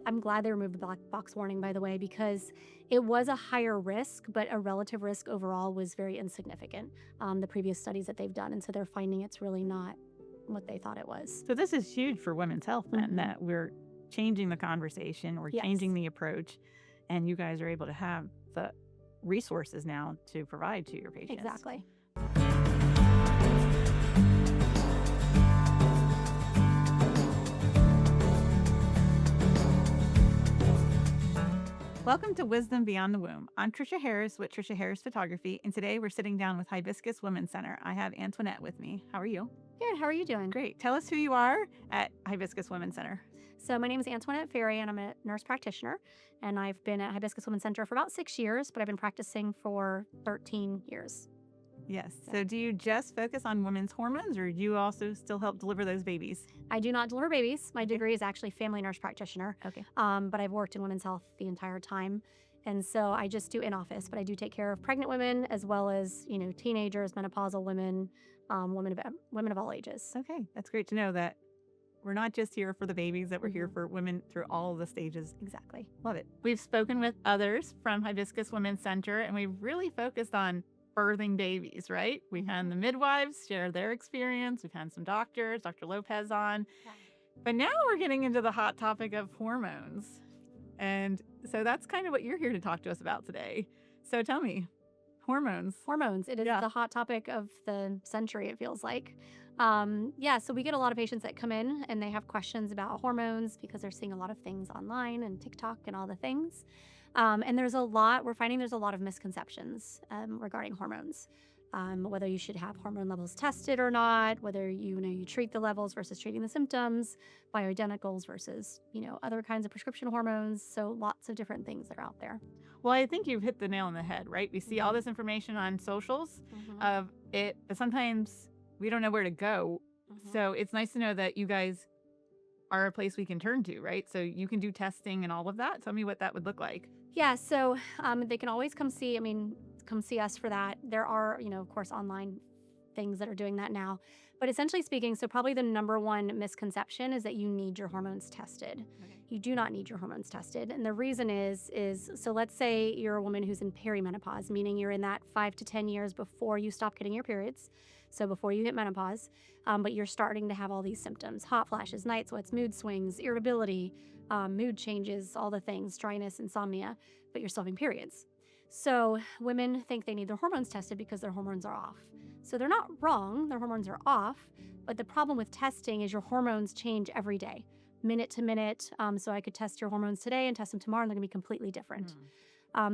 I'm glad they removed the black box warning, by the way, because it was a higher risk, but a relative risk overall was very insignificant, the previous studies that they've done. And so they're finding it's really not what they thought it was. So this is huge for women's health then, Mhm. that we're changing the conversation, we're Yes. changing the approach, and you guys are able to have the resources now to provide to your patients. Exactly. Welcome to Wisdom Beyond the Womb. I'm Trisha Harris with Trisha Harris Photography, and today we're sitting down with Hibiscus Women's Center. I have Antoinette with me. How are you? Good. How are you doing? Great. Tell us who you are at Hibiscus Women's Center. So my name is Antoinette Ferry, and I'm a nurse practitioner. And I've been at Hibiscus Women's Center for about 6 years, but I've been practicing for 13 years. Yes. So do you just focus on women's hormones, or do you also still help deliver those babies? I do not deliver babies. My degree is actually family nurse practitioner, Okay. but I've worked in women's health the entire time. And so I just do in-office, but I do take care of pregnant women as well as, teenagers, menopausal women, women of all ages. Okay. That's great to know that we're not just here for the babies, that we're here for women through all of the stages. Exactly. Love it. We've spoken with others from Hibiscus Women's Center, and we've really focused on birthing babies, right? We've had the midwives share their experience. We've had some doctors, Dr. Lopez on. Yeah. But now we're getting into the hot topic of hormones. And so that's kind of what you're here to talk to us about today. So tell me, hormones. Hormones. It is Yeah. the hot topic of the century, it feels like. So we get a lot of patients that come in and they have questions about hormones because they're seeing a lot of things online and TikTok and all the things. And we're finding there's a lot of misconceptions regarding hormones. Whether you should have hormone levels tested or not, whether you treat the levels versus treating the symptoms, bioidenticals versus, other kinds of prescription hormones. So lots of different things that are out there. Well, I think you've hit the nail on the head, right? We see all this information on socials of it, but sometimes we don't know where to go. So it's nice to know that you guys are a place we can turn to, right? So you can do testing and all of that. Tell me what that would look like. Yeah, so they can always come see us for that. There are, of course, online things that are doing that now. But essentially speaking, so probably the number one misconception is that you need your hormones tested. Okay. You do not need your hormones tested. And the reason is so let's say you're a woman who's in perimenopause, meaning you're in that 5 to 10 years before you stop getting your periods. So before you hit menopause, but you're starting to have all these symptoms: hot flashes, night sweats, mood swings, irritability, mood changes, all the things, dryness, insomnia, but you're still having periods. So women think they need their hormones tested because their hormones are off. So they're not wrong, their hormones are off, but the problem with testing is your hormones change every day, minute to minute. So I could test your hormones today and test them tomorrow, and they're gonna be completely different.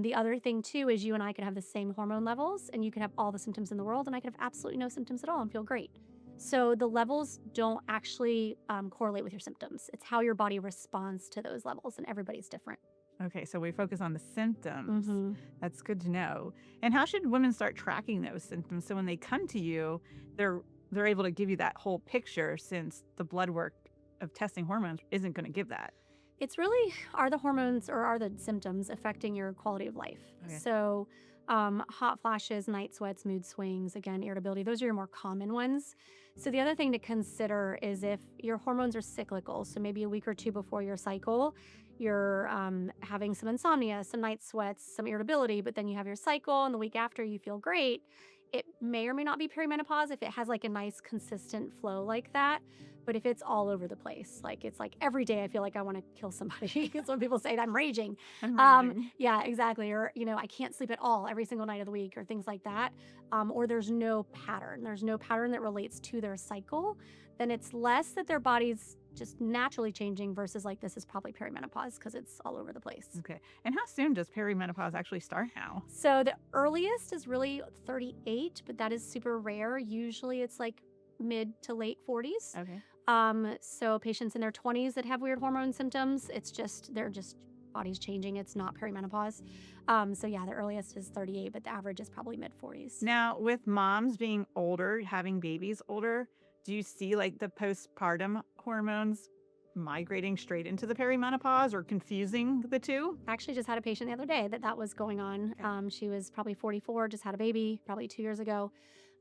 The other thing too is you and I could have the same hormone levels, and you could have all the symptoms in the world, and I could have absolutely no symptoms at all and feel great. So the levels don't actually correlate with your symptoms. It's how your body responds to those levels, and everybody's different. Okay, so we focus on the symptoms. That's good to know. And how should women start tracking those symptoms so when they come to you, they're able to give you that whole picture, since the blood work of testing hormones isn't going to give that? It's really, are the hormones or are the symptoms affecting your quality of life? Okay. So hot flashes, night sweats, mood swings, again, irritability, those are your more common ones. So the other thing to consider is if your hormones are cyclical, so maybe a week or two before your cycle, you're having some insomnia, some night sweats, some irritability, but then you have your cycle and the week after you feel great. It may or may not be perimenopause if it has like a nice consistent flow like that. But if it's all over the place, like it's like every day I feel like I want to kill somebody, because when people say that I'm raging. Yeah, exactly. Or, I can't sleep at all every single night of the week, or things like that. Or there's no pattern. There's no pattern that relates to their cycle. Then it's less that their body's just naturally changing versus like this is probably perimenopause because it's all over the place. Okay. And how soon does perimenopause actually start now? So the earliest is really 38, but that is super rare. Usually it's like mid to late 40s. Okay. So patients in their 20s that have weird hormone symptoms, they're just body's changing. It's not perimenopause. So yeah, the earliest is 38, but the average is probably mid 40s. Now, with moms being older, having babies older, do you see like the postpartum hormones migrating straight into the perimenopause or confusing the two? I actually just had a patient the other day that was going on. Okay. She was probably 44, just had a baby probably 2 years ago.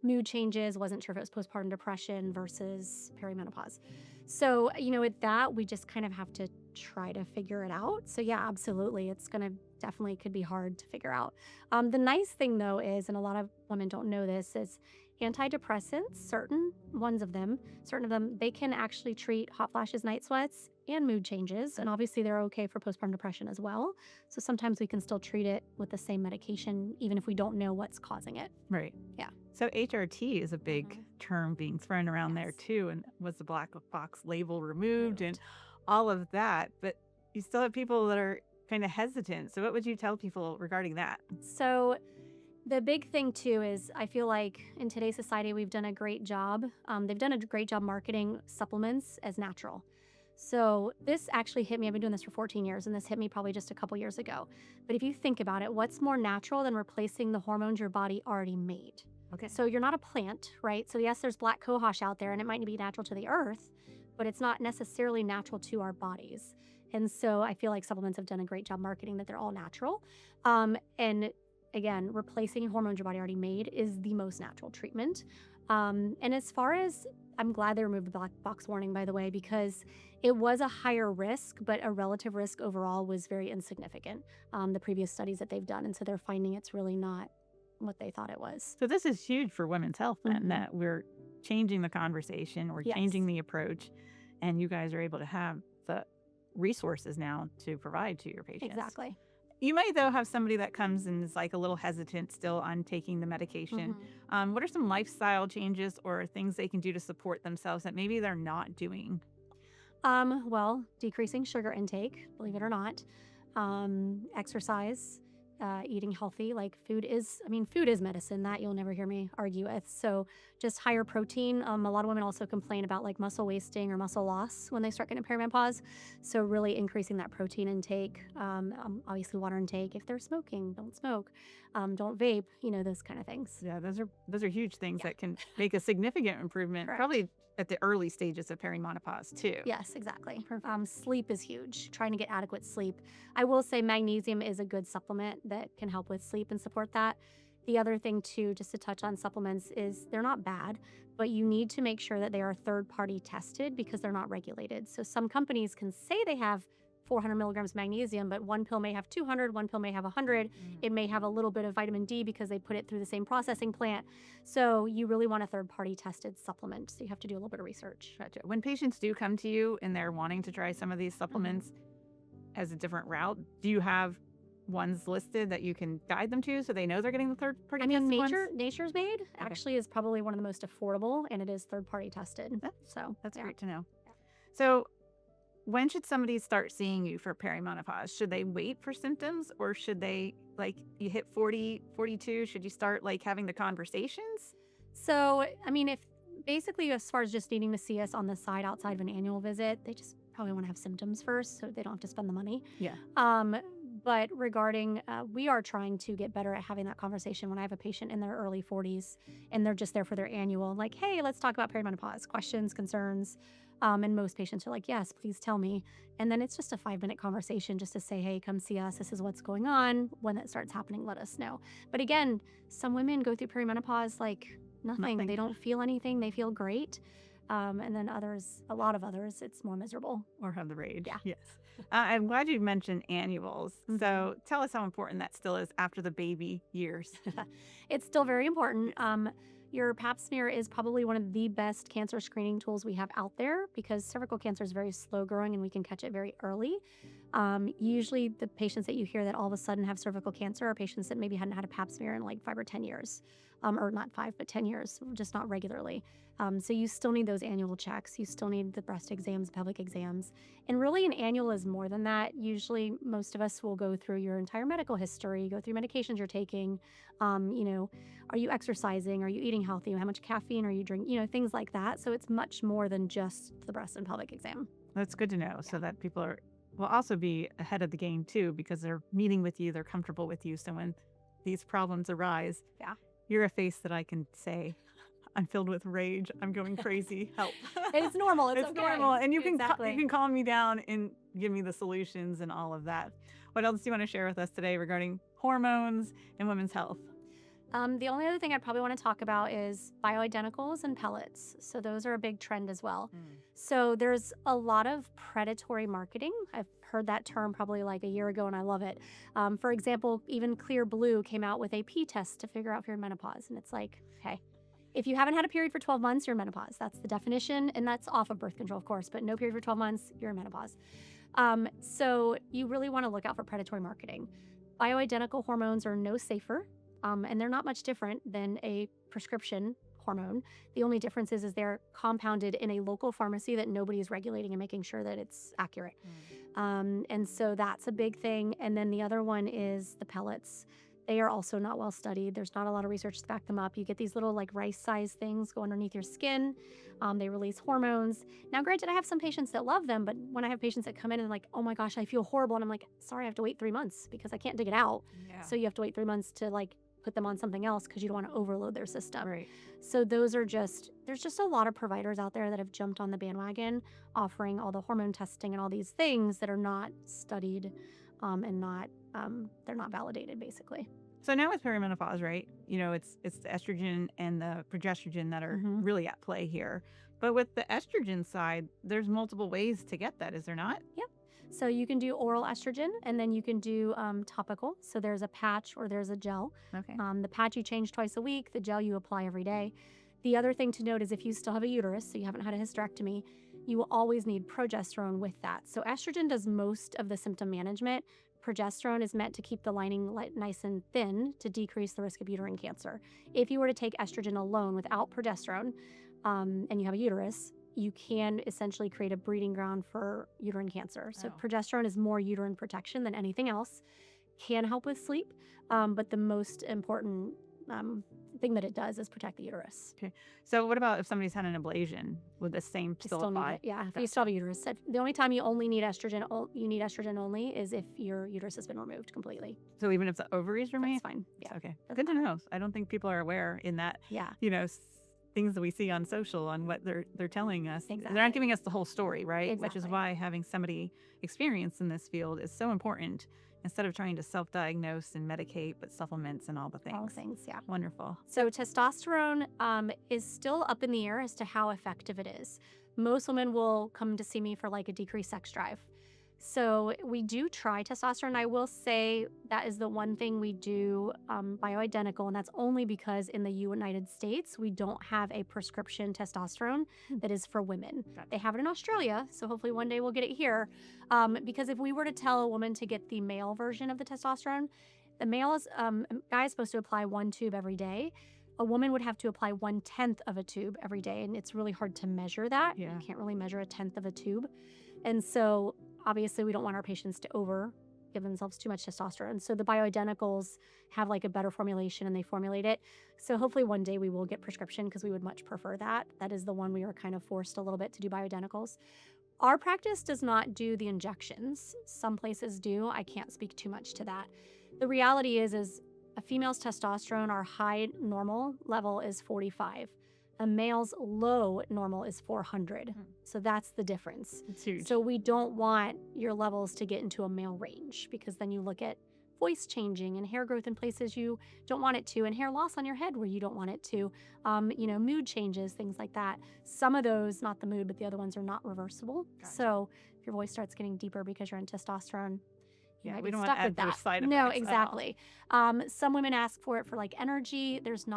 Mood changes, wasn't sure if it was postpartum depression versus perimenopause. So, with that, we just kind of have to try to figure it out. So yeah, absolutely. It's going to definitely could be hard to figure out. The nice thing though is, and a lot of women don't know this, is antidepressants, certain of them, they can actually treat hot flashes, night sweats, and mood changes. And obviously they're okay for postpartum depression as well. So sometimes we can still treat it with the same medication, even if we don't know what's causing it. Right. Yeah. So HRT is a big term being thrown around there too. And was the black box label removed and all of that. But you still have people that are kind of hesitant. So what would you tell people regarding that? So the big thing too is I feel like in today's society, we've done a great job. They've done a great job marketing supplements as natural. So this actually hit me. I've been doing this for 14 years, and this hit me probably just a couple years ago. But if you think about it, what's more natural than replacing the hormones your body already made? Okay. So you're not a plant, right? So yes, there's black cohosh out there, and it might be natural to the earth, but it's not necessarily natural to our bodies. And so I feel like supplements have done a great job marketing that they're all natural. And again, replacing hormones your body already made is the most natural treatment. And as far as, I'm glad they removed the black box warning, by the way, because it was a higher risk, but a relative risk overall was very insignificant, the previous studies that they've done. And so they're finding it's really not what they thought it was. So this is huge for women's health then, that we're changing the conversation, we're changing the approach, and you guys are able to have the resources now to provide to your patients. Exactly. You may, though, have somebody that comes and is like a little hesitant still on taking the medication. What are some lifestyle changes or things they can do to support themselves that maybe they're not doing? Well, decreasing sugar intake, believe it or not, exercise, eating healthy. Like food is medicine. That you'll never hear me argue with. So just higher protein. A lot of women also complain about like muscle wasting or muscle loss when they start getting perimenopause. So really increasing that protein intake. Obviously water intake. If they're smoking, don't smoke. Don't vape. Those kind of things. Yeah, those are huge things that can make a significant improvement. Correct. Probably at the early stages of perimenopause too. Yes, exactly. Sleep is huge. Trying to get adequate sleep. I will say magnesium is a good supplement that can help with sleep and support that. The other thing too, just to touch on supplements, is they're not bad, but you need to make sure that they are third-party tested because they're not regulated. So some companies can say they have 400 milligrams magnesium, but one pill may have 200, one pill may have 100. It may have a little bit of vitamin D because they put it through the same processing plant. So you really want a third-party tested supplement. So you have to do a little bit of research. Gotcha. When patients do come to you and they're wanting to try some of these supplements as a different route, do you have ones listed that you can guide them to so they know they're getting the third-party tested ones? Nature's Made actually is probably one of the most affordable, and it is third-party tested. That's great to know. So when should somebody start seeing you for perimenopause? Should they wait for symptoms, or should they, like, you hit 40, 42, should you start like having the conversations? So, if basically as far as just needing to see us on the side outside of an annual visit, they just probably want to have symptoms first so they don't have to spend the money. Yeah. But regarding, we are trying to get better at having that conversation when I have a patient in their early 40s and they're just there for their annual, like, hey, let's talk about perimenopause, questions, concerns. And most patients are like, yes, please tell me. And then it's just a 5-minute conversation just to say, hey, come see us. This is what's going on. When it starts happening, let us know. But again, some women go through perimenopause like nothing. They don't feel anything. They feel great. And then a lot of others, it's more miserable. Or have the rage. Yeah. Yes. I'm glad you mentioned annuals. So tell us how important that still is after the baby years. It's still very important. Your pap smear is probably one of the best cancer screening tools we have out there because cervical cancer is very slow growing and we can catch it very early. Usually the patients that you hear that all of a sudden have cervical cancer are patients that maybe hadn't had a pap smear in like 5 or 10 years. Or not 5, but 10 years, just not regularly. So you still need those annual checks. You still need the breast exams, pelvic exams. And really an annual is more than that. Usually most of us will go through your entire medical history, go through medications you're taking. Are you exercising? Are you eating healthy? How much caffeine are you drinking? Things like that. So it's much more than just the breast and pelvic exam. That's good to know so that people will also be ahead of the game too because they're meeting with you, they're comfortable with you. So when these problems arise, you're a face that I can say, I'm filled with rage. I'm going crazy. Help. It's normal. It's okay. Normal. And you can Exactly. you can calm me down and give me the solutions and all of that. What else do you want to share with us today regarding hormones and women's health? The only other thing I'd probably want to talk about is bioidenticals and pellets. So those are a big trend as well. So there's a lot of predatory marketing. I've heard that term probably like a year ago and I love it. For example, even Clear Blue came out with a pee test to figure out if you're in menopause. And it's like, okay, if you haven't had a period for 12 months, you're in menopause. That's the definition. And that's off of birth control, of course, but no period for 12 months, you're in menopause. So you really want to look out for predatory marketing. Bioidentical hormones are no safer. And they're not much different than a prescription hormone. The only difference is they're compounded in a local pharmacy that nobody is regulating and making sure that it's accurate. And so that's a big thing. And then the other one is the pellets. They are also not well studied. There's not a lot of research to back them up. You get these little like rice-sized things go underneath your skin. They release hormones. Now, granted, I have some patients that love them, but when I have patients that come in and like, oh my gosh, I feel horrible. And I'm like, sorry, I have to wait 3 months because I can't dig it out. Yeah. So you have to wait 3 months to like put them on something else because you don't want to overload their system. Right. So those are there's just a lot of providers out there that have jumped on the bandwagon offering all the hormone testing and all these things that are not studied and they're not validated basically. So now with perimenopause, right? You know, it's the estrogen and the progesterone that are really at play here. But with the estrogen side, there's multiple ways to get that, is there not? Yep. So you can do oral estrogen and then you can do topical. So there's a patch or there's a gel. Okay. The patch you change twice a week, the gel you apply every day. The other thing to note is if you still have a uterus, so you haven't had a hysterectomy, you will always need progesterone with that. So estrogen does most of the symptom management. Progesterone is meant to keep the lining nice and thin to decrease the risk of uterine cancer. If you were to take estrogen alone without progesterone and you have a uterus, you can essentially create a breeding ground for uterine cancer. So progesterone is more uterine protection than anything else. Can help with sleep, but the most important thing that it does is protect the uterus. Okay. So what about if somebody's had an ablation? Would the same still apply? Need it. Yeah, if you still have a uterus. The only time you only need estrogen, you need estrogen only is if your uterus has been removed completely. So even if the ovaries remain? That's fine. Yeah. Okay. Good to know. I don't think people are aware in that, things that we see on social on what they're telling us. Exactly. They're not giving us the whole story, right? Exactly. Which is why having somebody experienced in this field is so important instead of trying to self-diagnose and medicate, but supplements and all the things. All the things, yeah. Wonderful. So testosterone is still up in the air as to how effective it is. Most women will come to see me for like a decreased sex drive. So we do try testosterone. I will say that is the one thing we do bioidentical, and that's only because in the United States, we don't have a prescription testosterone that is for women. They have it in Australia, so hopefully one day we'll get it here. Because if we were to tell a woman to get the male version of the testosterone, the male is, guy is supposed to apply 1 tube every day. A woman would have to apply 1/10 of a tube every day, and it's really hard to measure that. Yeah. You can't really measure 1/10 of a tube. And so obviously we don't want our patients to give themselves too much testosterone. So the bioidenticals have like a better formulation and they formulate it. So hopefully one day we will get prescription because we would much prefer that. That is the one we are kind of forced a little bit to do bioidenticals. Our practice does not do the injections. Some places do. I can't speak too much to that. The reality is a female's testosterone, our high normal level is 45. A male's low normal is 400. So that's the difference. It's huge. So we don't want your levels to get into a male range because then you look at voice changing and hair growth in places you don't want it to and hair loss on your head where you don't want it to, mood changes, things like that. Some of those, not the mood, but the other ones are not reversible. Gotcha. So if your voice starts getting deeper because you're on testosterone, you might we be don't stuck want with adverse that. side effects. No, exactly. Some women ask for it for like energy. There's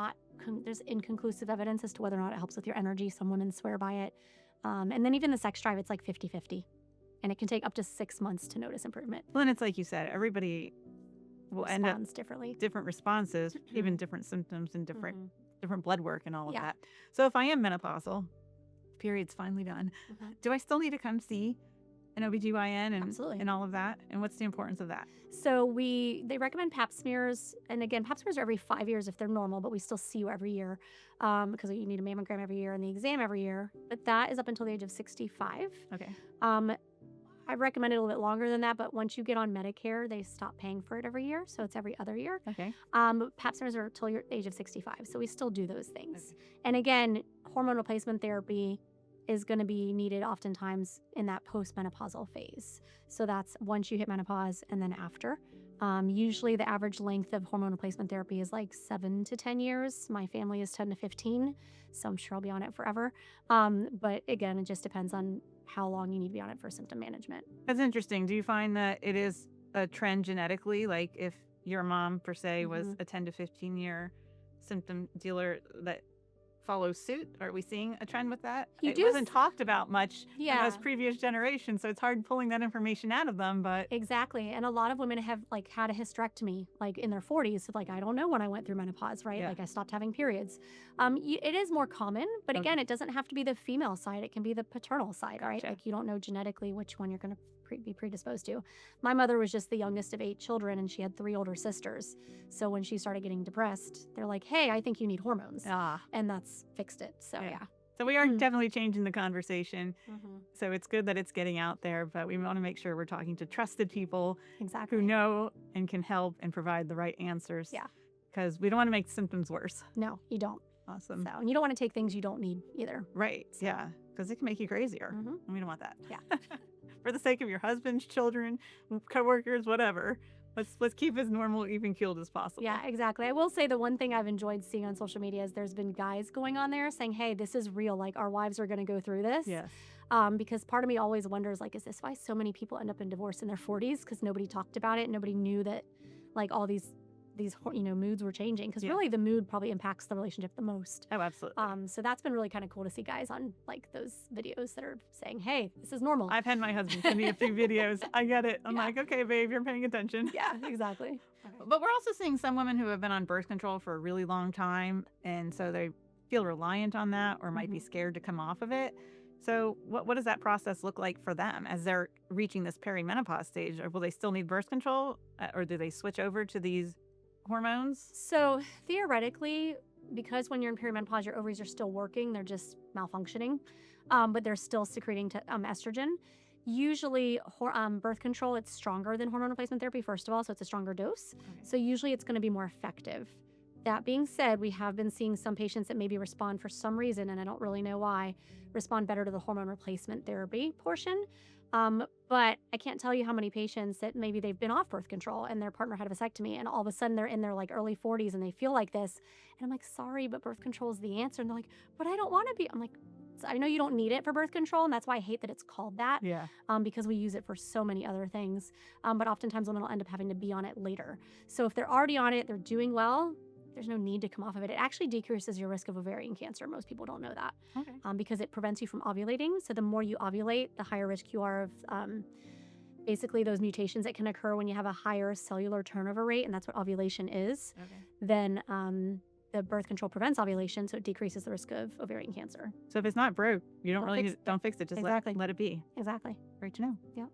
inconclusive evidence as to whether or not it helps with your energy. Some women swear by it. And then even the sex drive, it's like 50-50. And it can take up to 6 months to notice improvement. Well, and it's like you said, everybody will end up differently. Different responses, even different symptoms and different blood work and all of Yeah. that. So if I am menopausal, period's finally done, do I still need to come see an OBGYN Absolutely. and all of that? And what's the importance of that? So they recommend pap smears. And again, pap smears are every 5 years if they're normal, but we still see you every year because you need a mammogram every year and the exam every year. But that is up until the age of 65. Okay. I recommend it a little bit longer than that, but once you get on Medicare, they stop paying for it every year. So it's every other year. Okay. But pap smears are until your age of 65. So we still do those things. Okay. And again, hormone replacement therapy is going to be needed oftentimes in that postmenopausal phase. So that's once you hit menopause and then after. Usually the average length of hormone replacement therapy is like 7 to 10 years. My family is 10 to 15, so I'm sure I'll be on it forever. But again, it just depends on how long you need to be on it for symptom management. That's interesting. Do you find that it is a trend genetically? Like if your mom, per se, was a 10 to 15 year symptom dealer that follows suit? Are we seeing a trend with that? It wasn't talked about much in those previous generations, so it's hard pulling that information out of them. But exactly, and a lot of women have like had a hysterectomy like in their 40s. So, like, I don't know when I went through menopause, right? Like I stopped having periods. It is more common, but again, it doesn't have to be the female side. It can be the paternal side, right? Like you don't know genetically which one you're going to be predisposed to. My mother was just the youngest of 8 children, and she had 3 older sisters. So when she started getting depressed, they're like, "Hey, I think you need hormones," and that's fixed it. So So we are definitely changing the conversation. So it's good that it's getting out there, but we want to make sure we're talking to trusted people who know and can help and provide the right answers. Yeah, because we don't want to make symptoms worse. No, you don't. Awesome. So, and you don't want to take things you don't need either. Right. So. Yeah, because it can make you crazier. And we don't want that. Yeah. For the sake of your husband's children, coworkers, whatever. Let's keep as normal, even keeled as possible. Yeah, exactly. I will say the one thing I've enjoyed seeing on social media is there's been guys going on there saying, "Hey, this is real. Like our wives are going to go through this." Yes. Because part of me always wonders, like, is this why so many people end up in divorce in their 40s? Because nobody talked about it. Nobody knew that, like, all these moods were changing. Because really, the mood probably impacts the relationship the most. Oh, absolutely. So that's been really kind of cool to see guys on like those videos that are saying, "Hey, this is normal." I've had my husband send me a few videos. I get it. I'm like, okay, babe, you're paying attention. Yeah, exactly. But we're also seeing some women who have been on birth control for a really long time, and so they feel reliant on that or might be scared to come off of it. So what does that process look like for them as they're reaching this perimenopause stage? Or will they still need birth control, or do they switch over to these hormones? So theoretically, because when you're in perimenopause, your ovaries are still working, they're just malfunctioning, but they're still secreting estrogen. Usually, birth control, it's stronger than hormone replacement therapy, first of all, so it's a stronger dose. So usually it's going to be more effective. That being said, we have been seeing some patients that maybe respond for some reason, and I don't really know why, respond better to the hormone replacement therapy portion. But I can't tell you how many patients that maybe they've been off birth control and their partner had a vasectomy, and all of a sudden they're in their like early 40s and they feel like this. And I'm like, sorry, but birth control is the answer. And they're like, but I don't want to be. I'm like, I know you don't need it for birth control, and that's why I hate that it's called that. Yeah. Because we use it for so many other things. But oftentimes women will end up having to be on it later. So if they're already on it, they're doing well, there's no need to come off of it. It actually decreases your risk of ovarian cancer. Most people don't know that. Because it prevents you from ovulating. So the more you ovulate, the higher risk you are of basically those mutations that can occur when you have a higher cellular turnover rate, and that's what ovulation is. Then the birth control prevents ovulation, so it decreases the risk of ovarian cancer. So if it's not broke, you don't fix it. Just let it be. Exactly. Great to know. Yeah.